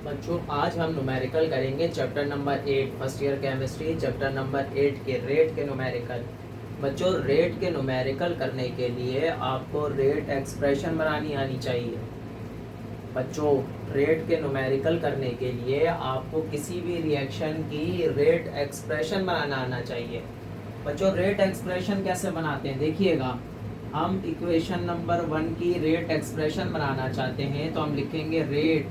बच्चों आज हम न्यूमेरिकल करेंगे chapter number 8 first year chemistry chapter number 8 के रेट के न्यूमेरिकल। बच्चों रेट के न्यूमेरिकल करने के लिए आपको रेट एक्सप्रेशन बनानी आनी चाहिए। बच्चों रेट के न्यूमेरिकल करने के लिए आपको किसी भी रिएक्शन की रेट एक्सप्रेशन बनाना आना चाहिए। बच्चों रेट एक्सप्रेशन कैसे बनाते हैं देखिएगा। हम इक्वेशन नंबर 1 की रेट एक्सप्रेशन बनाना चाहते हैं तो हम लिखेंगे rate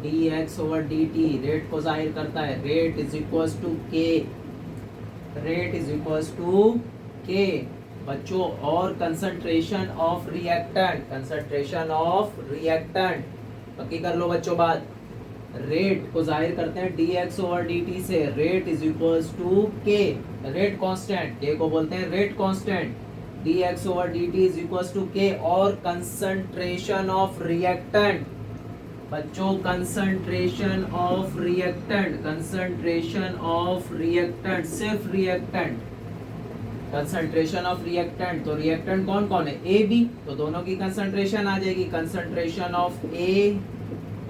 dx over dt। Rate को जाहिर करता है rate is equals to K. Rate is equals to के बच्चों। और concentration of reactant, concentration of reactant पक्की कर लो बच्चों बात। रेट को जाहिर करते हैं dx ओवर dt से। Rate is equals to K, rate constant, K को बोलते हैं rate constant. dx over dt is equals to K और कंसंट्रेशन ऑफ रिएक्टेंट बच्चों। Concentration of reactant, concentration of reactant, सिर्फ रिएक्टेंट, कंसंट्रेशन ऑफ रिएक्टेंट। तो reactant कौन कौन है, ए बी, तो दोनों की कंसंट्रेशन आ जाएगी। कंसंट्रेशन ऑफ ए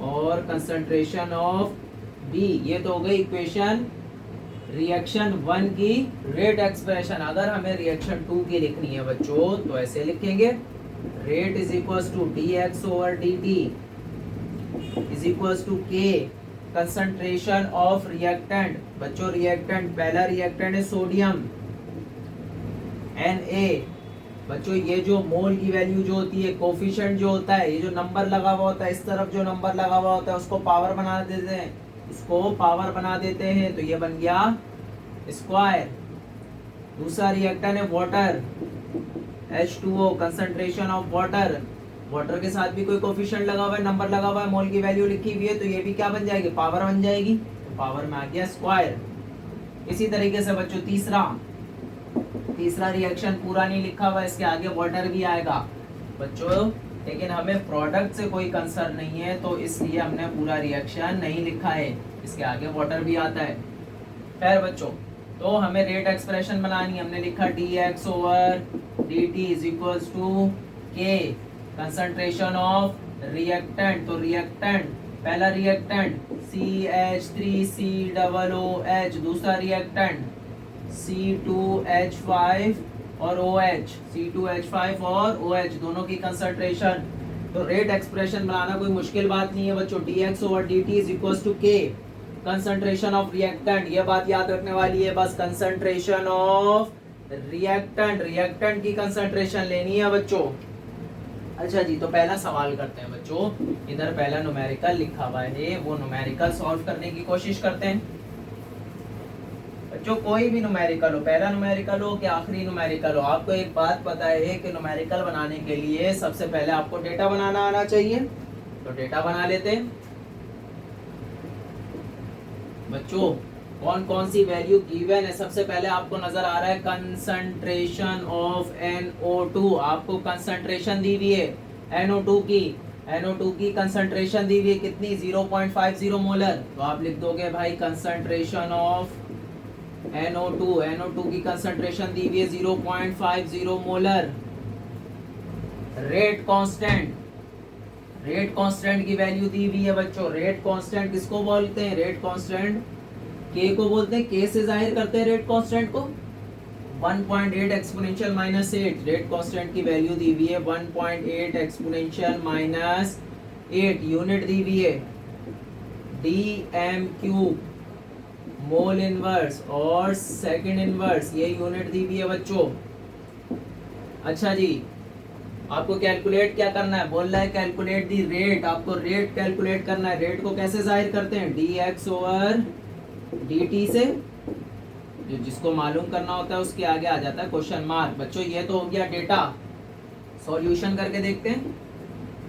और कंसंट्रेशन ऑफ बी। ये तो हो गई इक्वेशन रिएक्शन 1 की रेट एक्सप्रेशन। अगर हमें रिएक्शन 2 की लिखनी है बच्चों तो ऐसे लिखेंगे rate is equals to dx over dt is equals to K concentration of reactant. बच्चों रिएक्टेंट, पहला रिएक्टेंट है सोडियम Na। बच्चों ये जो मोल की वैल्यू जो होती है, कोफिशिएंट जो होता है, ये जो नंबर लगा हुआ होता है, इस तरफ जो नंबर लगा हुआ होता है उसको पावर बना देते हैं, उसको पावर बना देते हैं तो ये बन गया स्क्वायर। दूसरा रिएक्टेंट है water H2O, concentration of water. Water के साथ भी कोई कोफिशिएंट लगा हुआ है, नंबर लगा हुआ है, मोल की वैल्यू लिखी हुई है तो ये भी क्या बन जाएगी, पावर बन जाएगी। तो पावर में आ गया स्क्वायर। इसी तरीके से बच्चों तीसरा रिएक्शन पूरा नहीं लिखा हुआ, इसके आगे वाटर भी आएगा बच्चों, लेकिन हमें प्रोडक्ट से कोई कंसर्न नहीं है तो इसलिए हमने पूरा रिएक्शन नहीं लिखा है। इसके आगे वाटर भी आता है। खैर बच्चों, तो हमें रेट एक्सप्रेशन बनानी, हमने लिखा dx over dt is equals to K concentration of reactant. तो रिएक्टेंट, पहला रिएक्टेंट CH3COOH, दूसरा रिएक्टेंट C2H5 और OH, C2H5 और OH दोनों की कंसंट्रेशन। तो रेट एक्सप्रेशन बनाना कोई मुश्किल बात नहीं है बच्चों। dx over dt is equals to K concentration of reactant, ये बात याद रखने वाली है बस। कंसंट्रेशन ऑफ रिएक्टेंट, रिएक्टेंट की कंसंट्रेशन लेनी है बच्चों। अच्छा जी, तो पहला सवाल करते हैं बच्चों। इधर पहला न्यूमेरिकल लिखा हुआ है, वो न्यूमेरिकल सॉल्व करने की कोशिश करते हैं बच्चों। कोई भी न्यूमेरिकल हो, पहला न्यूमेरिकल हो कि आखिरी न्यूमेरिकल हो, आपको एक बात पता है कि न्यूमेरिकल बनाने के लिए सबसे पहले आपको डेटा बनाना आना चाहिए। तो डेटा बना लेते हैं बच्चों। कौन कौन सी वैल्यू गिवन है, सबसे पहले आपको नजर आ रहा है कंसंट्रेशन ऑफ NO2। आपको कंसंट्रेशन दी हुई है NO2 की कंसंट्रेशन दी हुई है कितनी, 0.50 मोलर। तो आप लिख दोगे भाई कंसंट्रेशन ऑफ NO2 की कंसंट्रेशन दी हुई है 0.50 मोलर। रेट कांस्टेंट की वैल्यू दी हुई है बच्चों। रेट कांस्टेंट किसको बोलते हैं, रेट कांस्टेंट के को बोलते हैं, के से जाहिर करते हैं रेट कांस्टेंट को। 1.8 एक्सपोनेंशियल माइनस 8, रेट कांस्टेंट की वैल्यू दी हुई है 1.8 एक्सपोनेंशियल माइनस 8। यूनिट दी हुई है dm³ मोल इनवर्स और सेकंड इनवर्स, ये यूनिट दी हुई है बच्चों। अच्छा जी, आपको कैलकुलेट क्या करना है, बोल रहा है कैलकुलेट दी रेट। आपको रेट कैलकुलेट करना है। रेट को कैसे जाहिर करते हैं, dx ओवर dt से। जिसको मालूम करना होता है उसके आगे आ जाता है क्वेश्चन मार्क। बच्चों ये तो हो गया डेटा। सॉल्यूशन करके देखते हैं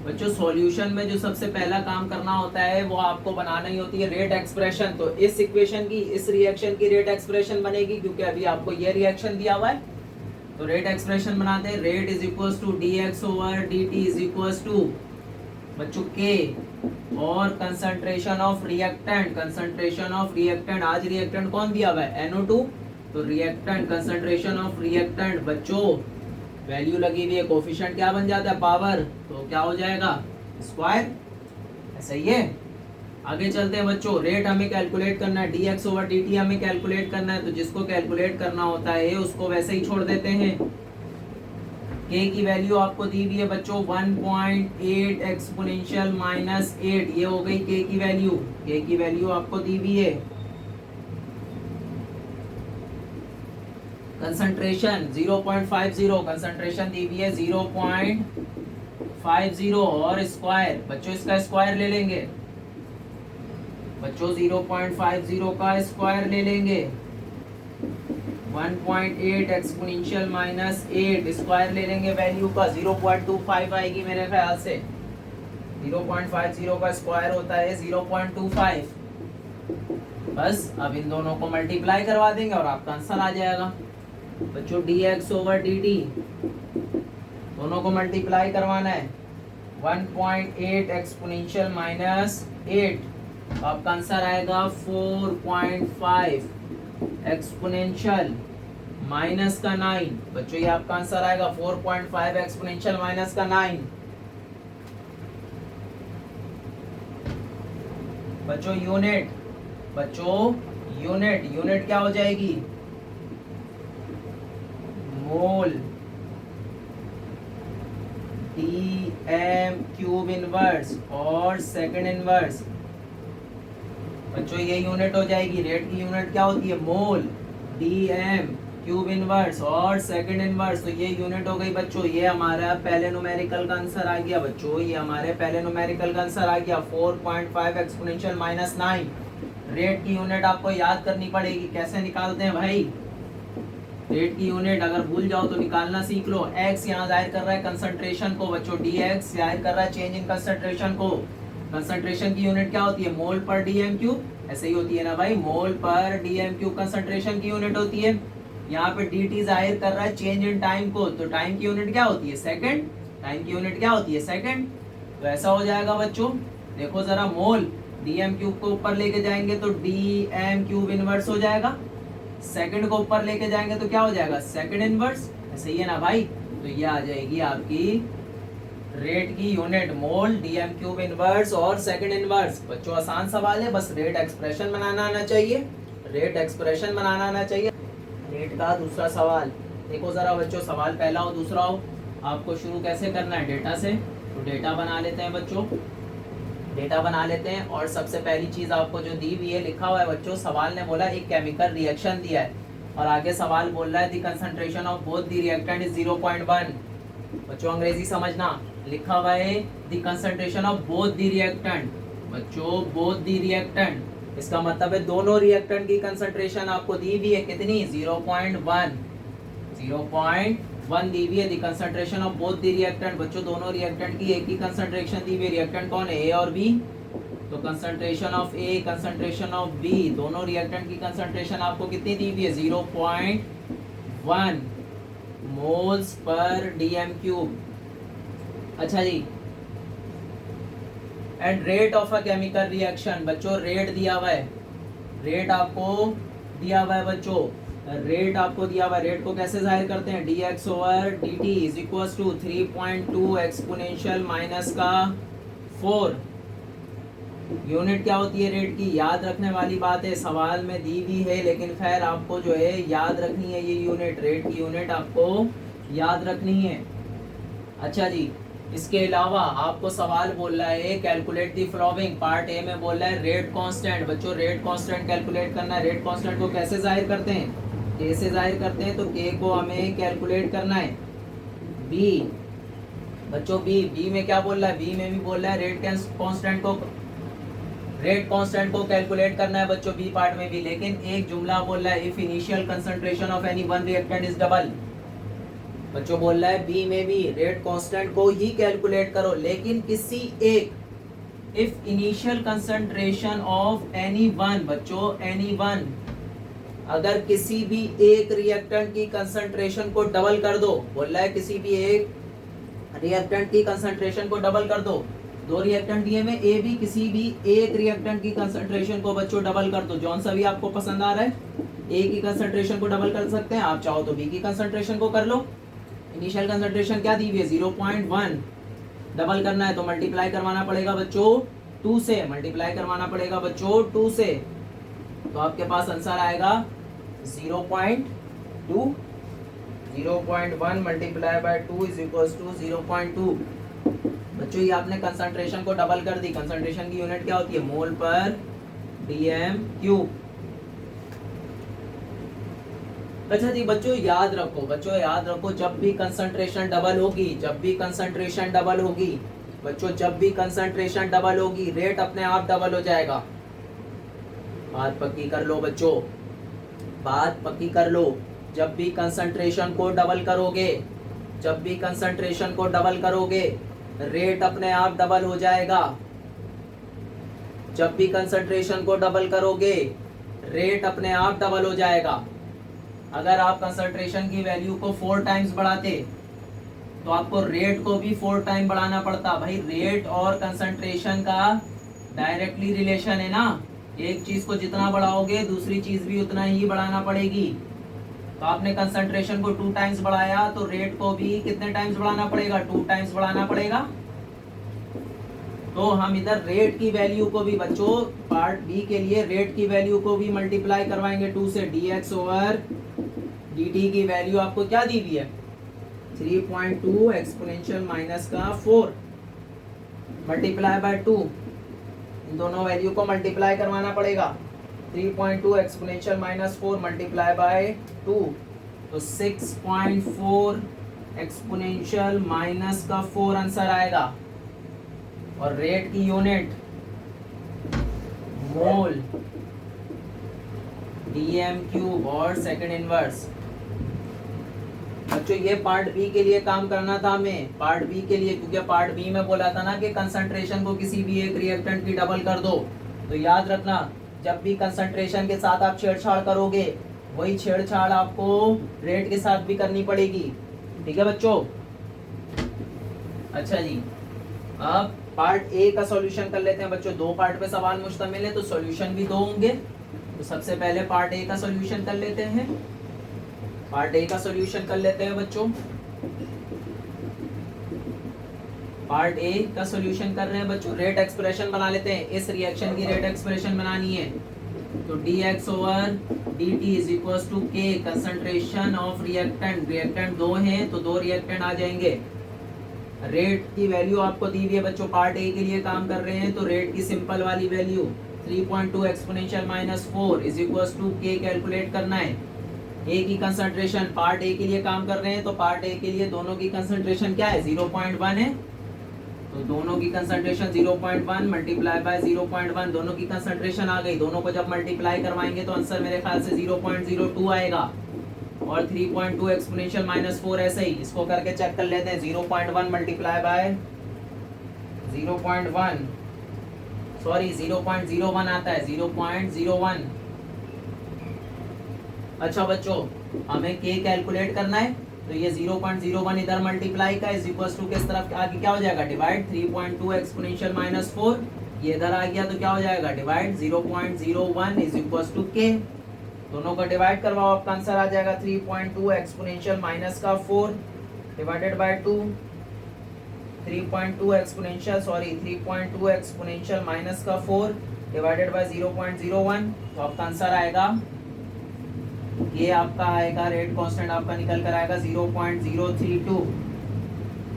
बच्चों। सॉल्यूशन में जो सबसे पहला काम करना होता है वो आपको बनाना ही होती है रेट एक्सप्रेशन। तो इस इक्वेशन की, इस रिएक्शन की रेट एक्सप्रेशन बनेगी क्योंकि अभी आपको ये रिएक्शन दिया हुआ है। तो रेट एक्सप्रेशन बनाते हैं। Rate is equals to dx over dt is equals to बच्चों के और concentration of reactant, concentration of reactant. आज रिएक्टेंट कौन दिया हुआ है, NO2। तो रिएक्टेंट, कंसंट्रेशन ऑफ रिएक्टेंट बच्चों, वैल्यू लगी हुई है, कोफिशिएंट क्या बन जाता है, पावर, तो क्या हो जाएगा, स्क्वायर। सही है। आगे चलते हैं बच्चों, रेट हमें कैलकुलेट करना है, dx ओवर dt हमें कैलकुलेट करना है, तो जिसको कैलकुलेट करना होता है उसको वैसे ही छोड़ देते हैं। k की वैल्यू आपको दी हुई है बच्चों 1.8 एक्सपोनेंशियल माइनस 8, ये हो गई k की वैल्यू। k की वैल्यू आपको दी हुई है। कंसंट्रेशन 0.50, कंसंट्रेशन दी हुई है 0.50 और स्क्वायर, बच्चों इसका स्क्वायर ले लेंगे बच्चों, 0.50 का स्क्वायर ले लेंगे, 1.8 एक्सपोनेंशियल माइनस 8 स्क्वायर ले लेंगे वैल्यू का, 0.25 आएगी मेरे ख्याल से। 0.50 का स्क्वायर होता है 0.25। बस अब इन दोनों को मल्टीप्लाई करवा देंगे और आपका आंसर आ जाएगा बच्चों। dx ओवर dt दोनों को मल्टीप्लाई करवाना है, 1.8 एक्सपोनेंशियल माइनस 8, आपका आंसर आएगा 4.5 एक्सपोनेंशियल माइनस का 9। बच्चों ये आपका आंसर आएगा 4.5 एक्सपोनेंशियल माइनस का 9। बच्चों यूनिट, यूनिट क्या हो जाएगी, मोल dm क्यूब इनवर्स और सेकंड इनवर्स। बच्चों ये यूनिट हो जाएगी, रेट की यूनिट क्या होती है, मोल dm क्यूब इनवर्स और सेकंड इनवर्स, तो ये यूनिट हो गई बच्चों। ये हमारा पहले न्यूमेरिकल का आंसर आ गया बच्चों, ये हमारे पहले न्यूमेरिकल का आंसर आ गया 4.5 एक्सपोनेंशियल माइनस 9। रेट की यूनिट आपको याद करनी पड़ेगी, कैसे निकालते हैं भाई रेट की यूनिट, अगर भूल जाओ तो निकालना सीख लो। x यहाँ जाहिर कर रहा है कंसंट्रेशन को बच्चों, dx जाहिर कर रहा है चेंज इन कंसंट्रेशन को। कंसंट्रेशन की यूनिट क्या होती है, मोल पर डीएम क्यूब, ऐसे ही होती है ना भाई, मोल पर डीएम क्यूब कंसंट्रेशन की यूनिट होती है। यहाँ पे dt जाहिर कर रहा है चेंज इन टाइम को, तो टाइम की यूनिट क्या होती है, सेकंड। टाइम की यूनिट क्या होती है, सेकंड। तो ऐसा हो जाएगा बच्चों, देखो जरा, मोल डीएम क्यूब को ऊपर लेके जाएंगे तो डीएम क्यूब इनवर्स हो जाएगा, सेकंड को ऊपर लेके जाएंगे तो क्या हो जाएगा, सेकंड इनवर्स। ऐसे ही है ना भाई, तो ये आ जाएगी आपकी रेट की यूनिट, मोल डीएम क्यूब इनवर्स और सेकंड इनवर्स। बच्चों आसान सवाल है, बस रेट एक्सप्रेशन बनाना आना चाहिए, रेट एक्सप्रेशन बनाना आना चाहिए। रेट का दूसरा सवाल देखो जरा बच्चों, सवाल पहला हो दूसरा हो, आपको शुरू कैसे करना है, डेटा से। तो डेटा बना लेते हैं बच्चों, डेटा बना लेते हैं। और सबसे पहली चीज आपको जो दी हुई है, लिखा हुआ है बच्चों, सवाल ने बोला एक केमिकल रिएक्शन दिया है और आगे सवाल बोल रहा है the concentration of both the reactant is 0.1। बच्चों अंग्रेजी समझना, लिखा हुआ है the concentration of both the reactant, बच्चों बोथ द रिएक्टेंट, इसका मतलब है दोनों रिएक्टेंट की कंसंट्रेशन आपको दी हुई है कितनी, 0.1 दी हुई है। The concentration of both the reactant, बच्चों दोनों रिएक्टेंट की एक ही कंसंट्रेशन दी हुई है। रिएक्टेंट कौन है, ए और बी, तो concentration of A, concentration of B, दोनों रिएक्टेंट की कंसंट्रेशन आपको कितनी दी हुई है, 0.1 मोल्स पर डीएम क्यूब। अच्छा जी, and rate of a chemical reaction, बच्चों रेट दिया हुआ है, रेट आपको दिया हुआ है बच्चों, रेट आपको दिया हुआ है। रेट को कैसे जाहिर करते हैं, dx over dt is equal to 3.2 exponential minus का 4। यूनिट क्या होती है रेट की, याद रखने वाली बात है, सवाल में दी हुई है लेकिन खैर आपको जो है याद रखनी है, ये यूनिट रेट की यूनिट आपको याद रखनी है। अच्छा जी, इसके अलावा आपको सवाल बोल रहा है calculate the following, part A में बोल रहा है रेट कांस्टेंट। बच्चों रेट कांस्टेंट कैलकुलेट करना है। रेट कांस्टेंट को कैसे जाहिर करते हैं, के से जाहिर करते हैं, तो के को हमें कैलकुलेट करना है। बी बच्चों बी में क्या बोल रहा है, बी में भी बोल रहा है रेट कांस्टेंट को कैलकुलेट करना है बच्चों, बी पार्ट में भी। लेकिन एक जुमला बोल रहा है if initial concentration of any one reactant is double, बच्चों बोल रहा है बी में भी रेट कांस्टेंट को ही कैलकुलेट करो, लेकिन किसी एक, if initial concentration of any one, बच्चों एनी वन, अगर किसी भी एक रिएक्टेंट की कंसंट्रेशन को डबल कर दो, बोल रहा है किसी भी एक रिएक्टेंट की कंसंट्रेशन को डबल कर दो, दो रिएक्टेंट दिए में ए बी, किसी भी एक रिएक्टेंट की कंसंट्रेशन को बच्चों डबल कर दो, जौन सा भी आपको पसंद आ रहा है, ए की कंसंट्रेशन को डबल कर सकते हैं, आप चाहो तो बी की कंसंट्रेशन को कर लो। इनिशियल कंसंट्रेशन क्या दी हुई है, 0.1, डबल करना है तो मल्टीप्लाई करवाना पड़ेगा बच्चों 2 से मल्टीप्लाई करवाना पड़ेगा बच्चों, 2 से, तो आपके पास आंसर आएगा 0.2। 0.1 multiply by 2 is equal to 0.2। बच्चों ये आपने कंसंट्रेशन को डबल कर दी। कंसंट्रेशन की यूनिट क्या होती है? मोल पर डीएम क्यूब। अच्छा जी बच्चों याद रखो, जब भी कंसंट्रेशन डबल होगी, रेट अपने आप डबल हो जाएगा। बात पक्की कर लो बच्चों, जब भी कंसंट्रेशन को डबल करोगे, रेट अपने आप डबल हो जाएगा। जब भी कंसंट्रेशन को डबल करोगे, रेट अपने आप डबल हो जाएगा। अगर आप कंसंट्रेशन की वैल्यू को 4 टाइम्स बढ़ाते तो आपको रेट को भी 4 टाइम बढ़ाना पड़ता। भाई रेट और कंसंट्रेशन का डायरेक्टली रिलेशन है ना, एक चीज को जितना बढ़ाओगे दूसरी चीज भी उतना ही बढ़ाना पड़ेगी। तो आपने कंसंट्रेशन को 2 टाइम्स बढ़ाया तो रेट को भी कितने टाइम्स बढ़ाना पड़ेगा? 2 टाइम्स बढ़ाना पड़ेगा। तो हम इधर रेट की वैल्यू को भी बच्चों पार्ट बी के लिए रेट की वैल्यू को भी मल्टीप्लाई करवाएंगे 2 से। dx ओवर dt की वैल्यू आपको क्या दी हुई है? 3.2 एक्सपोनेंशियल माइनस का 4 मल्टीप्लाई बाय 2। इन दोनों वैल्यू को मल्टीप्लाई करवाना पड़ेगा। 3.2 एक्सपोनेंशियल माइनस 4 मल्टीप्लाई बाय 2 तो 6.4 एक्सपोनेंशियल माइनस का 4 आंसर आएगा। और रेट की यूनिट मोल डीएम क्यूब और सेकंड इनवर्स। बच्चों ये पार्ट बी के लिए काम करना था हमें, पार्ट बी के लिए, क्योंकि पार्ट बी में बोला था ना कि कंसंट्रेशन को किसी भी एक रिएक्टेंट की डबल कर दो। तो याद रखना जब भी कंसंट्रेशन के साथ आप छेड़छाड़ करोगे, वही छेड़छाड़ आपको रेट के साथ भी करनी पड़ेगी। ठीक है बच्चों? अच्छा जी, अब पार्ट ए का सॉल्यूशन कर लेते हैं बच्चों। 2 पार्ट पे सवाल मुश्तमिल है तो सॉल्यूशन भी 2 होंगे। तो सबसे पहले पार्ट ए का सॉल्यूशन कर लेते हैं। बच्चों पार्ट ए का सॉल्यूशन कर रहे हैं बच्चों। रेट एक्सप्रेशन बना लेते हैं। इस रिएक्शन की रेट एक्सप्रेशन बनानी है तो dx over dt is equal to k concentration of reactant 2 हैं तो 2 रिएक्टेंट आ जाएंगे। रेट की वैल्यू आपको दी हुई है बच्चों, पार्ट ए के लिए काम कर रहे हैं तो रेट की सिंपल वाली value 3.2 exponential minus 4 is equal to k calculate करना है। ए की कंसंट्रेशन पार्ट ए के लिए काम कर रहे हैं तो पार्ट ए के लिए दोनों की कंसंट्रेशन क्या है? 0.1 है। तो दोनों की कंसंट्रेशन 0.1 मल्टीप्लाई बाय 0.1, दोनों की कंसंट्रेशन आ गई। दोनों को जब मल्टीप्लाई करवाएंगे तो आंसर मेरे ख्याल से 0.02 आएगा। और 3.2 एक्सपोनेंशियल माइनस 4 ऐसे ही, इसको करके चेक कर लेते हैं। 0.1 मल्टीप्लाई बाय 0.1 सॉरी 0.01 आता है, 0.01। अच्छा बच्चों हमें k कैलकुलेट करना है तो ये 0.01 इधर मल्टीप्लाई का इज इक्वल टू किस तरफ आगे क्या हो जाएगा? डिवाइड 3.2 एक्सपोनेंशियल माइनस 4, ये इधर आ गया तो क्या हो जाएगा? Divide 0.01 is equal to k। दोनों को डिवाइड करवाओ, आपका आंसर आ जाएगा 3.2 एक्सपोनेंशियल माइनस का 4 डिवाइडेड बाय 2। 3.2 एक्सपोनेंशियल माइनस का 4 डिवाइडेड बाय 0.01 तो आपका आंसर आएगा, ये आपका आएगा रेट कांस्टेंट आपका निकल कर आएगा 0.032।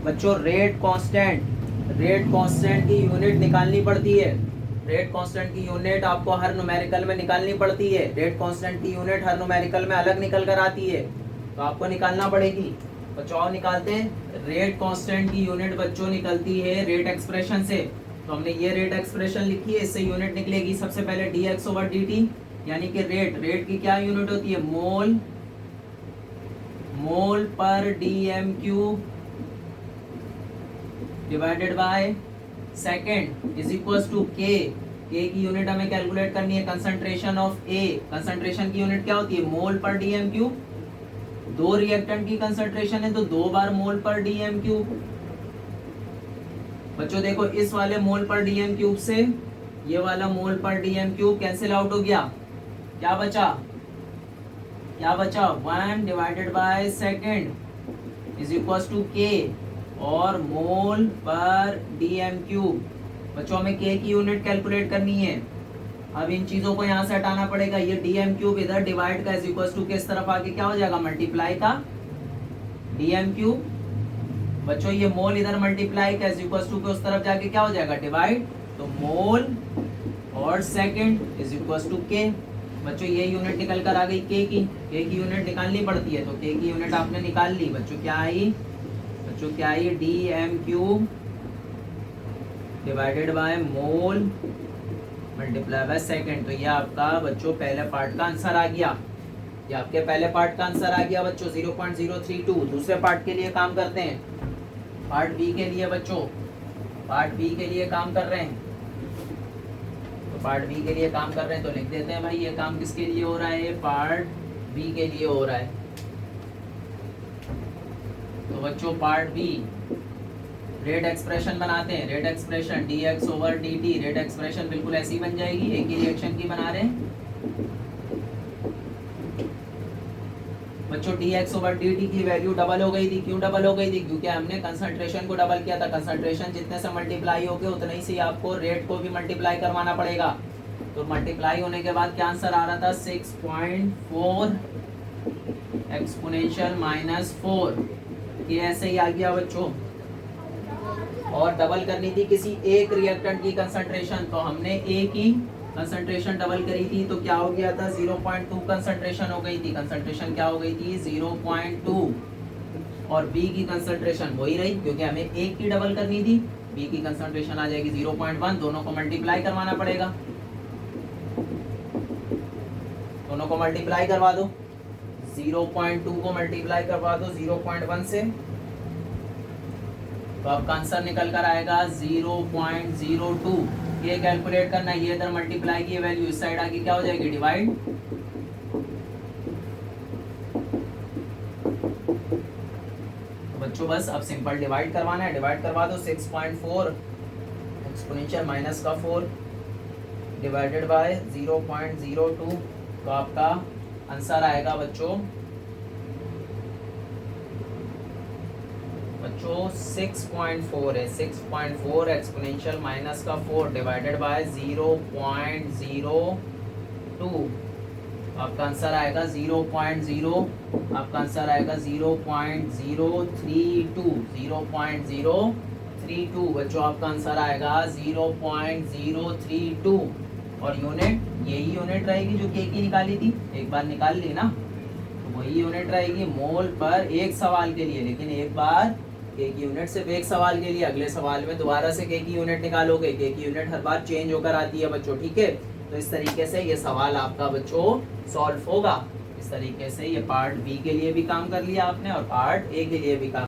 बच्चों रेट कांस्टेंट की यूनिट निकालनी पड़ती है। रेट कांस्टेंट की यूनिट आपको हर न्यूमेरिकल में निकालनी पड़ती है। रेट कांस्टेंट की यूनिट हर न्यूमेरिकल में अलग निकल कर आती है तो आपको निकालना पड़ेगी। बच्चों निकालते हैं। रेट कांस्टेंट की यूनिट बच्चों निकलती है रेट एक्सप्रेशन से। तो हमने ये रेट एक्सप्रेशन लिखी है, इससे यूनिट निकलेगी सबसे पहले dx ओवर dt, यानी कि रेट की क्या यूनिट होती है? मोल पर dm cube divided by second is equal to k की यूनिट हमें कैलकुलेट करनी है कंसंट्रेशन ऑफ A। कंसंट्रेशन की यूनिट क्या होती है? मोल पर dm क्यूब। 2 रिएक्टेंट की कंसंट्रेशन है तो 2 बार मोल पर dm क्यूब। बच्चों देखो इस वाले मोल पर dm क्यूब से ये वाला मोल पर dm क्यूब कैंसिल आउट हो गया। क्या बचा 1 divided by second is equal to k और मोल पर dm क्यूब। बच्चों हमें के की यूनिट कैलकुलेट करनी है। अब इन चीजों को यहाँ से हटाना पड़ेगा। ये डीएम क्यूब इधर डिवाइड का इज इक्वल टू किस तरफ आके क्या हो जाएगा, मल्टीप्लाई का डीएम क्यूब। बच्चों ये मोल इधर मल्टीप्लाई का इज इक्वल टू के उस तरफ जाके क्या हो जाएगा, डिवाइड। तो मोल और सेकंड इज इक्वल टू के। बच्चों ये यूनिट निकल कर आ गई के की यूनिट निकालनी पड़ती है, तो के की यूनिट आपने निकाल ली। बच्चों क्या आई, बच्चों क्या आई, dm cube divided by mole multiply by second. तो ये आपका बच्चों पहले पार्ट का आंसर आ गया। ये आपके पहले पार्ट का आंसर आ गया बच्चों 0.032। दूसरे पार्ट के लिए काम करते हैं, पार्ट बी के लिए। बच्चों पार्ट बी के लिए काम कर रहे हैं, तो पार्ट बी के लिए काम कर रहे हैं तो लिख देते हैं भाई ये काम किसके लिए हो रहा है, पार्ट बी के लिए हो रहा है। तो बच्चों पार्ट बी रेट एक्सप्रेशन बनाते हैं। Rate expression dx over dt, rate expression बिल्कुल ऐसी बन जाएगी, एक ही रिएक्शन की बना रहे हैं बच्चों। dx ओवर dt की वैल्यू डबल हो गई थी। क्यों डबल हो गई थी, क्योंकि हमने कंसंट्रेशन को डबल किया था। कंसंट्रेशन जितने से मल्टीप्लाई हो गए उतने ही से आपको रेट को भी मल्टीप्लाई करवाना पड़ेगा। तो मल्टीप्लाई होने के बाद क्या आंसर आ रहा था, 6.4 एक्सपोनेंशियल -4। ये ऐसे ही आ गया बच्चों। और डबल करनी थी किसी एक रिएक्टेंट की कंसंट्रेशन, तो हमने ए की कंसंट्रेशन डबल करी थी, तो क्या हो गया था 0.2 कंसंट्रेशन हो गई थी। कंसंट्रेशन क्या हो गई थी 0.2। और बी की कंसंट्रेशन वही रही, क्योंकि हमें एक की डबल करनी थी। बी की कंसंट्रेशन आ जाएगी 0.1। दोनों को मल्टीप्लाई करवाना पड़ेगा, दोनों को मल्टीप्लाई करवा दो। 0.2 को मल्टीप्लाई करवा दो 0.1 से, तो आपका आंसर निकल कर आएगा 0.02। ये कैलकुलेट करना, ये इधर मल्टीप्लाई की वैल्यू इस साइड आके क्या हो जाएगी, डिवाइड। तो बच्चों बस अब सिंपल डिवाइड करवाना है, डिवाइड करवा दो। 6.4 एक्सपोनेंशियल माइनस का 4 डिवाइडेड बाय 0.02। तो आपका आंसर आएगा बच्चों 6.4 है। 6.4 एक्सपोनेंशियल माइनस का 4 डिवाइडेड बाय 0.02। आपका आंसर आएगा 0.0, आपका आंसर आएगा 0.032। 0.032 बच्चों आपका आंसर आएगा 0.032। और यूनिट यही यूनिट रहेगी जो के की निकाली थी, एक बार निकाल ली ना, तो वही यूनिट रहेगी मोल पर एक सवाल के लिए। लेकिन एक बार के की यूनिट सिर्फ एक सवाल के लिए, अगले सवाल में दोबारा से के की यूनिट निकालोगे। के की यूनिट हर बार चेंज होकर आती है बच्चों, ठीक है। तो इस तरीके से ये सवाल आपका बच्चों सॉल्व होगा। इस तरीके से ये पार्ट बी के लिए भी काम कर लिया आपने और पार्ट ए के लिए भी काम